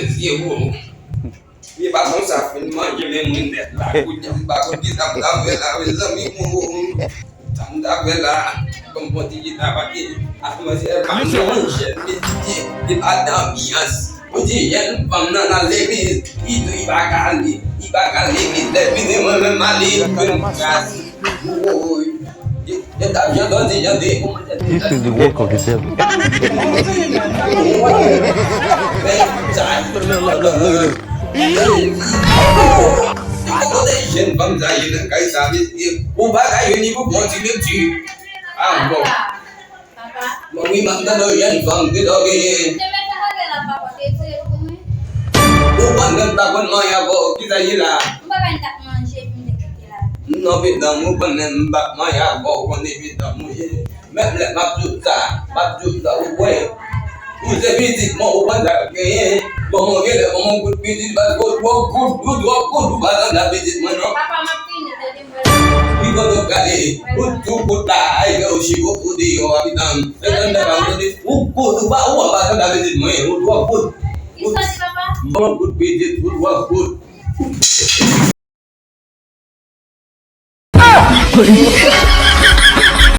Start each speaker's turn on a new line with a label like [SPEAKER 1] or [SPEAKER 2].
[SPEAKER 1] zero. Vì bà sống sạch mình mới cho nên mình đẹp là cô nhầm bà con đi tạm tạm về là bây giờ mình mua tạm tạm về là không có gì ta bắt đi mà sẽ bằng nó sẽ đi ada bias uji yang pamna na lebi itu ibakali tapi ni mana mali gas dia tak jadi
[SPEAKER 2] Isso de louco que você
[SPEAKER 1] Dân bấm dày là cái sao biết bố bác cái gì bố bỏ chỉ biết gì bố mà vì bằng ta đời dân bằng cái đó cái bố bằng người ta vẫn nói bố cái gì là nó biết đâu bố bằng người bác nói bố còn đi biết đâu gì mẹ lại bắt chụp quay Uze visit mo banda ke mo gele mo good visit but good bada na visit mo no
[SPEAKER 3] Papa Martin tadi
[SPEAKER 1] iko to kali good ta ai go shi go kudi o abitan tanda ba ni good ba o ba na visit mo good
[SPEAKER 3] Isa si Papa
[SPEAKER 1] mo good visit good